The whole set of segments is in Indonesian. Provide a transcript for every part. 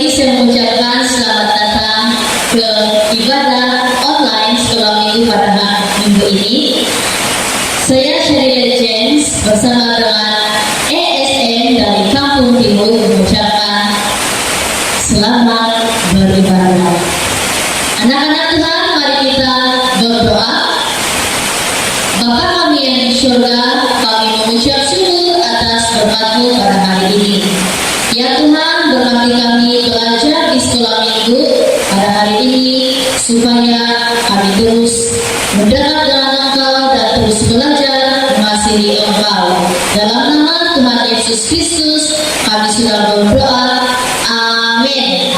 kembali saya mengucapkan selamat datang ke ibadah online sekolah minggu pada minggu ini. Saya Sherida James bersama dengan ESN dari Kampung Timur mengucapkan selamat beribadah. Anak-anak Tuhan, mari kita berdoa. Bapa kami yang di surga, kami mengucap syukur atas berkat-Mu pada hari ini. Ya Tuhan, berkati kami belajar di sekolah minggu pada hari ini, supaya kami terus mendekat dengan Engkau dan terus belajar mengasihi Engkau. Dalam nama Tuhan Yesus Kristus, kami sudah berdoa. Amin.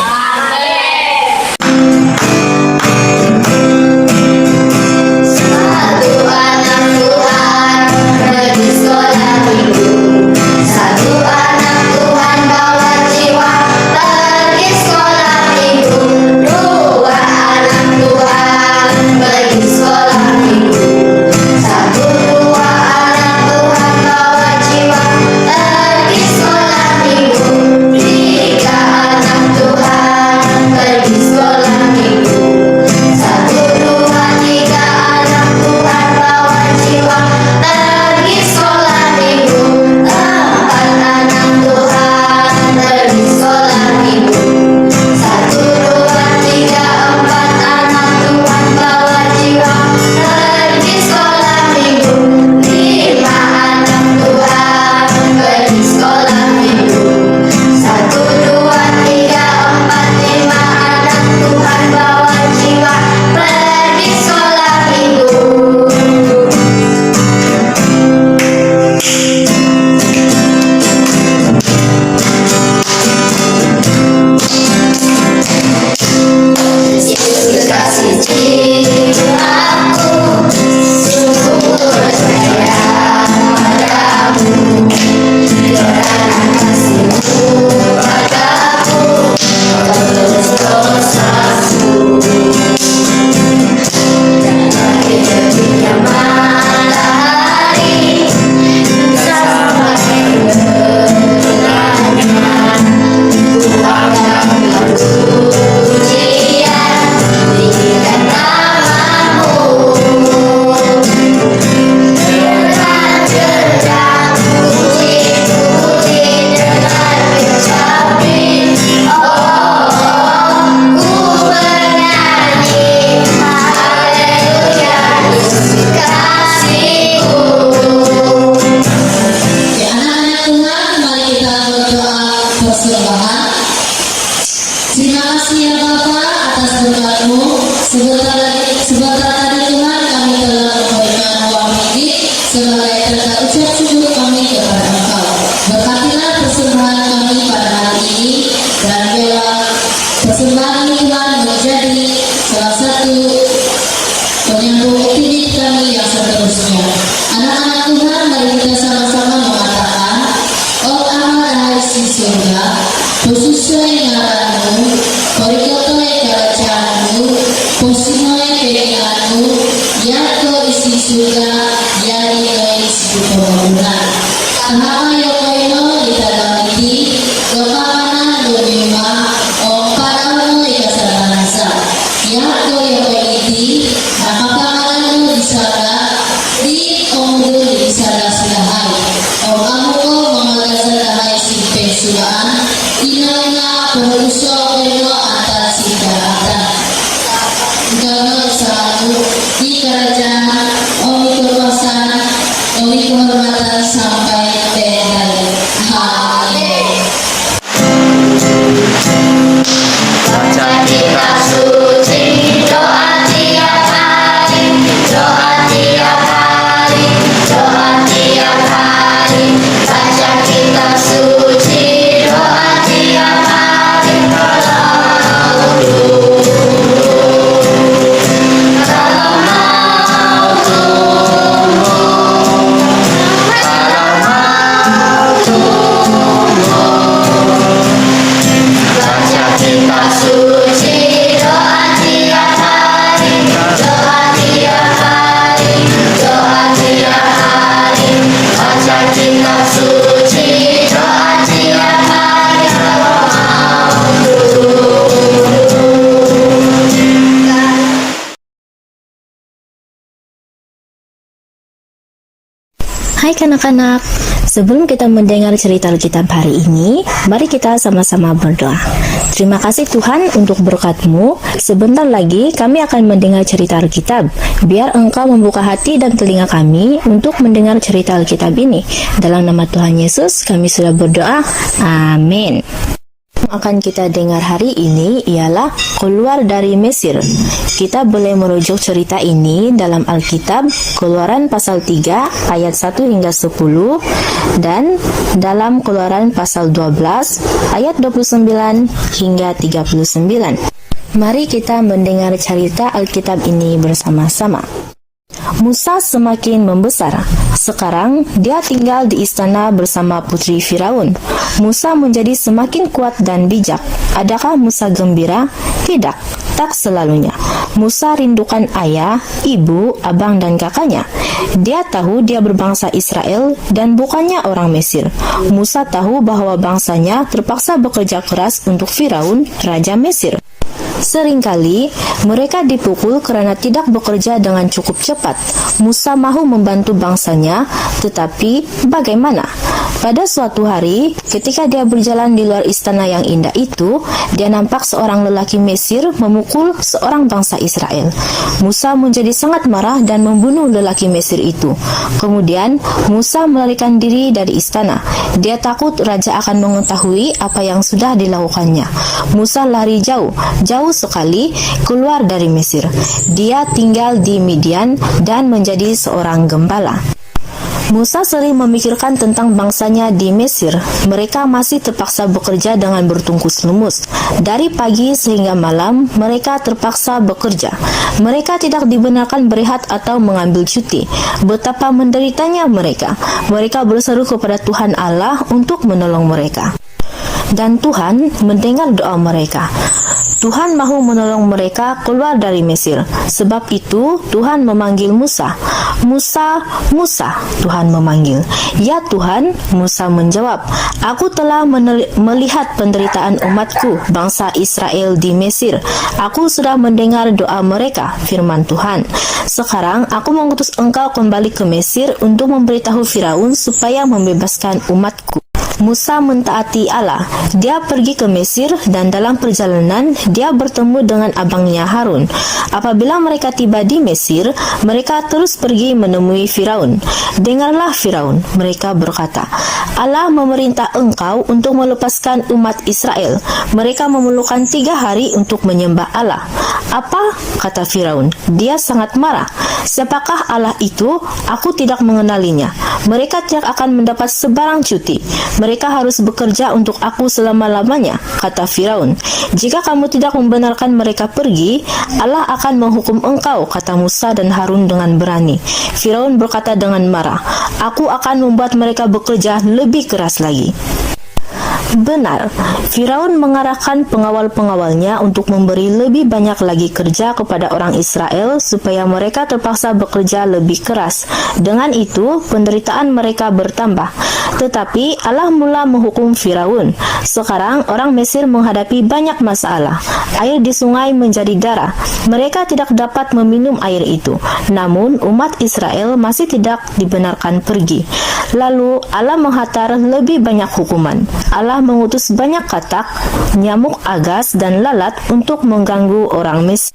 Terima kasih ya Bapa atas berkat-Mu. Sebentar tadi Tuhan kami telah memberikan uang ringgit sebagai tanda ucap syukur kami kepada Engkau. Berkatilah persembahan kami pada hari ini, dan biarlah persembahan Tuhan menjadi salah satu penyambung aktivitas kami yang seterusnya. Anak-anak Tuhan, mari kita sama-sama mengatakan, Oh Allah dari surga, khususnya ngaranmu, korikotoe kerajaanmu, posimoe keinginanmu, yako isi surga, yari isi pembangunan. Kahama yoko ino ditadamiti, yokamana domima, padamu ikasabanasa. Yako yoko iti, nakapangalanmu disara, di omdu disara silahai. Kamu mengalahkan si pensuaan, inangnya perusahaan itu antara si daratan. Karena selalu di kerajaan, Omi kekuasaan, Omi kehormatan sampai terhari. Amin. Baca kitab suci, doa tiap hari, doa tiap hari, doa tiap hari. Baca kitab suci, doa tiap hari, doa Hai kanak-kanak, sebelum kita mendengar cerita Alkitab hari ini, mari kita sama-sama berdoa. Terima kasih Tuhan untuk berkat-Mu. Sebentar lagi kami akan mendengar cerita Alkitab. Biar Engkau membuka hati dan telinga kami untuk mendengar cerita Alkitab ini. Dalam nama Tuhan Yesus kami sudah berdoa. Amin. Yang akan kita dengar hari ini ialah Keluar dari Mesir. Kita boleh merujuk cerita ini dalam Alkitab Keluaran pasal 3 ayat 1 hingga 10 dan dalam Keluaran pasal 12 ayat 29 hingga 39. Mari kita mendengar cerita Alkitab ini bersama-sama. Musa semakin membesar. Sekarang dia tinggal di istana bersama putri Firaun. Musa menjadi semakin kuat dan bijak. Adakah Musa gembira? Tidak, tak selalunya. Musa rindukan ayah, ibu, abang, dan kakaknya. Dia tahu dia berbangsa Israel dan bukannya orang Mesir. Musa tahu bahwa bangsanya terpaksa bekerja keras untuk Firaun, raja Mesir. Seringkali mereka dipukul karena tidak bekerja dengan cukup cepat. Musa mahu membantu bangsanya, tetapi bagaimana? Pada suatu hari, ketika dia berjalan di luar istana yang indah itu, dia nampak seorang lelaki Mesir memukul seorang bangsa Israel. Musa menjadi sangat marah dan membunuh lelaki Mesir itu. Kemudian, Musa melarikan diri dari istana. Dia takut raja akan mengetahui apa yang sudah dilakukannya. Musa lari jauh sekali keluar dari Mesir. Dia tinggal di Midian dan menjadi seorang gembala. Musa sering memikirkan tentang bangsanya di Mesir. Mereka masih terpaksa bekerja dengan bertungkus lumus. Dari pagi sehingga malam, mereka terpaksa bekerja. Mereka tidak dibenarkan berehat atau mengambil cuti. Betapa menderitanya mereka. Mereka berseru kepada Tuhan Allah untuk menolong mereka. Dan Tuhan mendengar doa mereka. Tuhan mahu menolong mereka keluar dari Mesir. Sebab itu Tuhan memanggil Musa. Musa, Musa, Tuhan memanggil. Ya Tuhan, Musa menjawab, Aku telah melihat penderitaan umatku, bangsa Israel di Mesir. Aku sudah mendengar doa mereka, firman Tuhan. Sekarang aku mengutus engkau kembali ke Mesir untuk memberitahu Firaun supaya membebaskan umatku. Musa mentaati Allah. Dia pergi ke Mesir dan dalam perjalanan dia bertemu dengan abangnya Harun. Apabila mereka tiba di Mesir, mereka terus pergi menemui Firaun. Dengarlah Firaun, mereka berkata, Allah memerintah engkau untuk melepaskan umat Israel. Mereka memerlukan 3 hari untuk menyembah Allah. Apa? Kata Firaun. Dia sangat marah. Siapakah Allah itu? Aku tidak mengenalinya. Mereka tidak akan mendapat sebarang cuti. Mereka harus bekerja untuk aku selama-lamanya, kata Firaun. Jika kamu tidak membenarkan mereka pergi, Allah akan menghukum engkau, kata Musa dan Harun dengan berani. Firaun berkata dengan marah, Aku akan membuat mereka bekerja lebih keras lagi. Benar, Firaun mengarahkan pengawal-pengawalnya untuk memberi lebih banyak lagi kerja kepada orang Israel supaya mereka terpaksa bekerja lebih keras. Dengan itu, penderitaan mereka bertambah. Tetapi Allah mula menghukum Firaun. Sekarang orang Mesir menghadapi banyak masalah. Air di sungai menjadi darah. Mereka tidak dapat meminum air itu. Namun, umat Israel masih tidak dibenarkan pergi. Lalu, Allah menghantar lebih banyak hukuman. Allah mengutus banyak katak, nyamuk agas, dan lalat untuk mengganggu orang Mesir.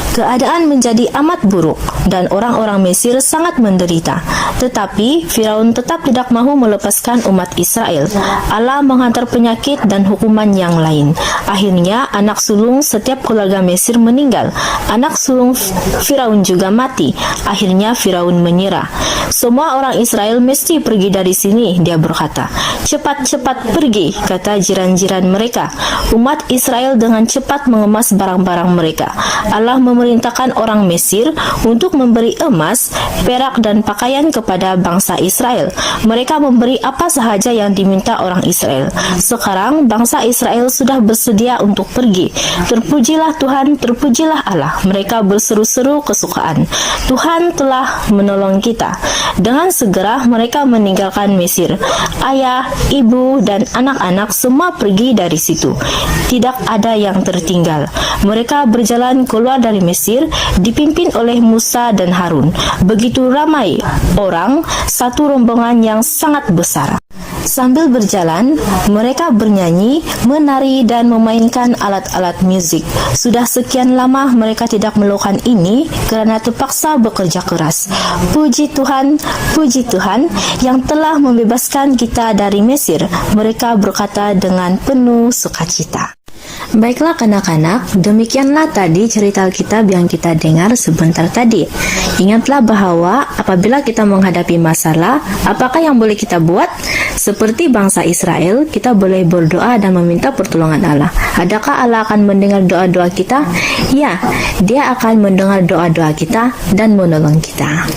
Keadaan menjadi amat buruk dan orang-orang Mesir sangat menderita. Tetapi Firaun tetap tidak mahu melepaskan umat Israel. Allah menghantar penyakit dan hukuman yang lain. Akhirnya anak sulung setiap keluarga Mesir meninggal. Anak sulung Firaun juga mati. Akhirnya Firaun menyerah. Semua orang Israel mesti pergi dari sini, dia berkata. Cepat-cepat pergi, kata jiran-jiran mereka. Umat Israel dengan cepat mengemas barang-barang mereka. Allah memerintahkan orang Mesir untuk memberi emas, perak, dan pakaian kepada bangsa Israel. Mereka memberi apa sahaja yang diminta orang Israel. Sekarang bangsa Israel sudah bersedia untuk pergi. Terpujilah Tuhan, terpujilah Allah. Mereka berseru-seru kesukaan. Tuhan telah menolong kita. Dengan segera mereka meninggalkan Mesir. Ayah, ibu, dan anak-anak semua pergi dari situ. Tidak ada yang tertinggal. Mereka berjalan keluar dari Mesir dipimpin oleh Musa dan Harun. Begitu ramai orang, satu rombongan yang sangat besar. Sambil berjalan, mereka bernyanyi, menari, dan memainkan alat-alat musik. Sudah sekian lama mereka tidak melakukan ini karena terpaksa bekerja keras. Puji Tuhan yang telah membebaskan kita dari Mesir. Mereka berkata dengan penuh sukacita. Baiklah kanak-kanak, demikianlah tadi cerita Alkitab yang kita dengar sebentar tadi. Ingatlah bahwa apabila kita menghadapi masalah, apakah yang boleh kita buat? Seperti bangsa Israel, kita boleh berdoa dan meminta pertolongan Allah. Adakah Allah akan mendengar doa-doa kita? Ya, Dia akan mendengar doa-doa kita dan menolong kita.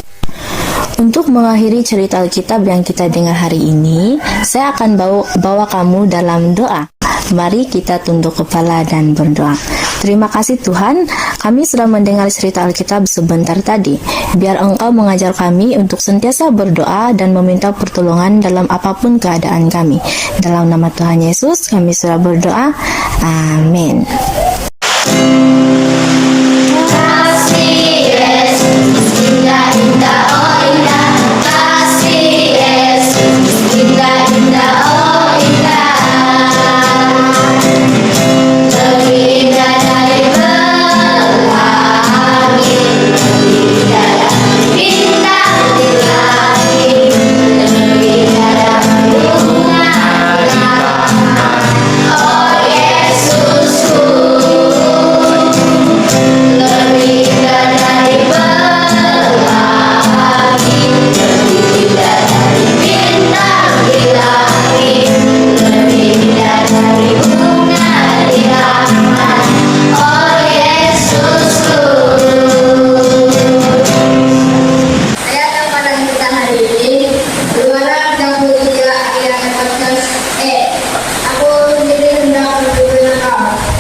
Untuk mengakhiri cerita Alkitab yang kita dengar hari ini, saya akan bawa kamu dalam doa. Mari kita tunduk kepala dan berdoa. Terima kasih Tuhan, kami sudah mendengar cerita Alkitab sebentar tadi. Biar Engkau mengajar kami untuk sentiasa berdoa dan meminta pertolongan dalam apapun keadaan kami. Dalam nama Tuhan Yesus, kami sudah berdoa. Amin. Kasih Yesus, indah-indah, oh indah. Kasih Yesus, indah-indah, oh indah. Lebih indah dari pelangi, lebih indah dari bintang di langit, lebih indah dari bunga di taman. Oh Yesusku, lebih indah dari pelangi, lebih indah dari bintang di langit, lebih indah dari bunga di taman. Oh Yesusku. Ayat yang pada kita hari ini berwarna 63 ayat 14. Aku sendiri hendak berdoa kamu.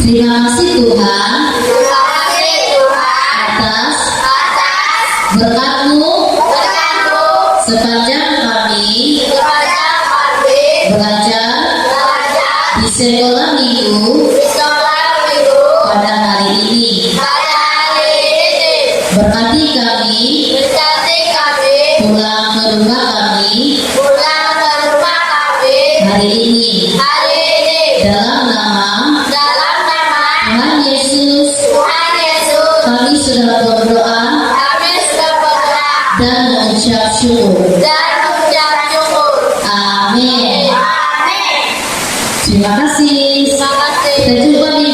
Terima kasih Tuhan atas berkat-Mu sepanjang kami kepada kami belajar belajar di sekolah minggu di sekolah minggu pada hari ini. pada hari ini. Berkati kami Berkati kami pulang ke rumah kami pulang ke rumah kami hari ini. hari ini. Dalam nama Dalam nama Tuhan Yesus, Tuhan Yesus, kami sudah berdoa kami sudah berdoa dan mengucap syukur. dan mengucap syukur. Amin. Amin. Terima kasih. Terima kasih. Kita jumpa di